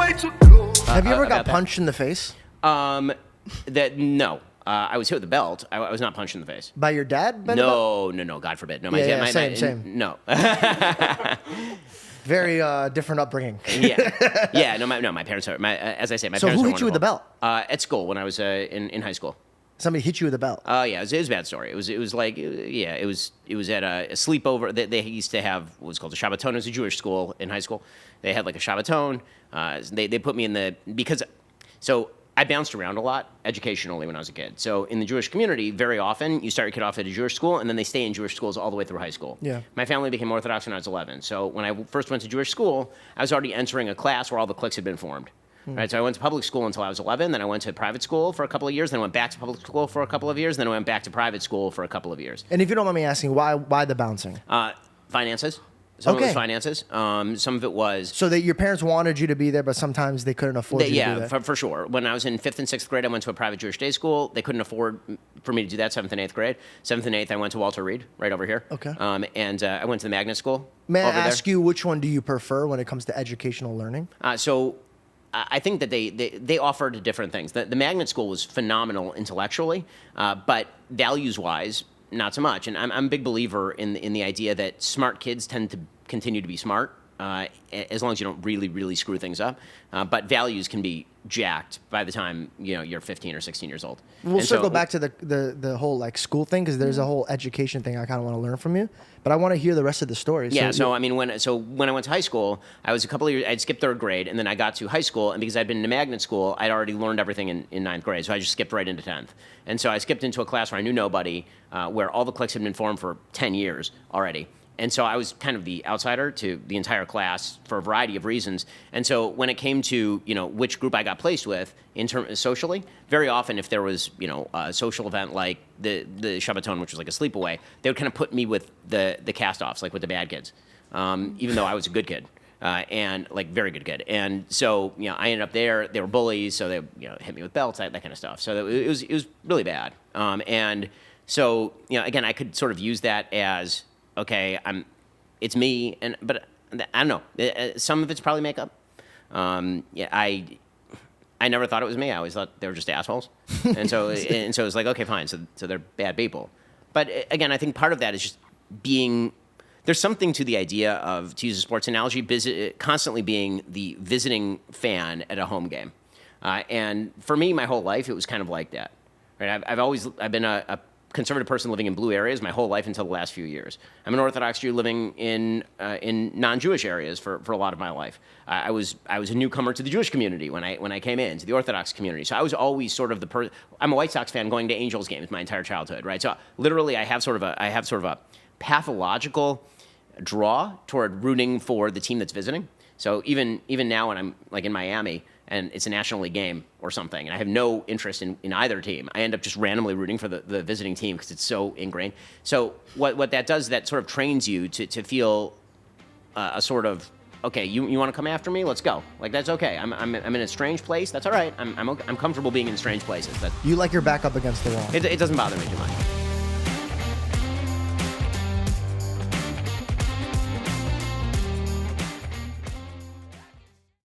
Have you ever got punched in the face? No. I was hit with a belt. I was not punched in the face. By your dad? No. God forbid. No, my dad. Same. No. Very different upbringing. Yeah. No, my parents are. As I say, my So parents. who are hit you with the belt? At school when I was in high school. Somebody hit you with a belt. Oh yeah, it was a bad story. It was like it was at a sleepover. They used to have what was called a Shabbaton. It was a Jewish school in high school. They had like a Shabbaton. They put me in so I bounced around a lot educationally when I was a kid. So in the Jewish community, very often you start your kid off at a Jewish school and then they stay in Jewish schools all the way through high school. Yeah. My family became Orthodox when I was 11. So when I first went to Jewish school, I was already entering a class where all the cliques had been formed. Right, so I went to public school until I was 11. Then I went to private school for a couple of years. Then I went back to public school for a couple of years. Then I went back to private school for a couple of years. And if you don't mind me asking, why the bouncing? Finances. Some of it was Okay. finances. Some of it was... So that your parents wanted you to be there, but sometimes they couldn't afford you to do that. Yeah, for sure. When I was in 5th and 6th grade, I went to a private Jewish day school. They couldn't afford for me to do that 7th and 8th grade. 7th and 8th, I went to Walter Reed, right over here. Okay. And I went to the magnet school. May I over ask there. you, which one do you prefer when it comes to educational learning? So I think that they offered different things. The magnet school was phenomenal intellectually, but values-wise, not so much. And I'm a big believer in the idea that smart kids tend to continue to be smart as long as you don't really, really screw things up. But values can be jacked by the time you're 15 or 16 years old. We'll circle back to the whole like school thing because there's a whole education thing I kind of want to learn from you. But I want to hear the rest of the story. Yeah. So I mean, when I went to high school, I was a couple of years. I'd skipped 3rd grade, and then I got to high school, and because I'd been in a magnet school, I'd already learned everything in 9th grade. So I just skipped right into 10th. And so I skipped into a class where I knew nobody, where all the cliques had been formed for 10 years already. And so I was kind of the outsider to the entire class for a variety of reasons. And so when it came to, which group I got placed with in terms socially, very often if there was, a social event like the Shabbaton, which was like a sleepaway, they would kind of put me with the cast-offs, like with the bad kids, even though I was a good kid. And like very good kid. And so, I ended up there. They were bullies, so they, hit me with belts, that kind of stuff. So it was really bad. And so, again, I could sort of use that as, okay, it's me, but I don't know. Some of it's probably makeup. I never thought it was me. I always thought they were just assholes. And so it's like, okay, fine. So they're bad people. But again, I think part of that is just being. There's something to the idea of, to use a sports analogy, constantly being the visiting fan at a home game. And for me, my whole life, it was kind of like that. Right? I've been a conservative person living in blue areas my whole life until the last few years. I'm an Orthodox Jew living in non-Jewish areas for a lot of my life. I was a newcomer to the Jewish community when I came in to the Orthodox community. So I was always sort of I'm a White Sox fan going to Angels games my entire childhood, right? So literally I have sort of a pathological draw toward rooting for the team that's visiting. So even now when I'm like in Miami and it's a National League game or something, and I have no interest in either team, I end up just randomly rooting for the visiting team because it's so ingrained. So what that does, that sort of trains you to feel a sort of, okay, you want to come after me? Let's go. Like, that's okay. I'm in a strange place. That's all right. I'm comfortable being in strange places. You like your back up against the wall. It doesn't bother me too much.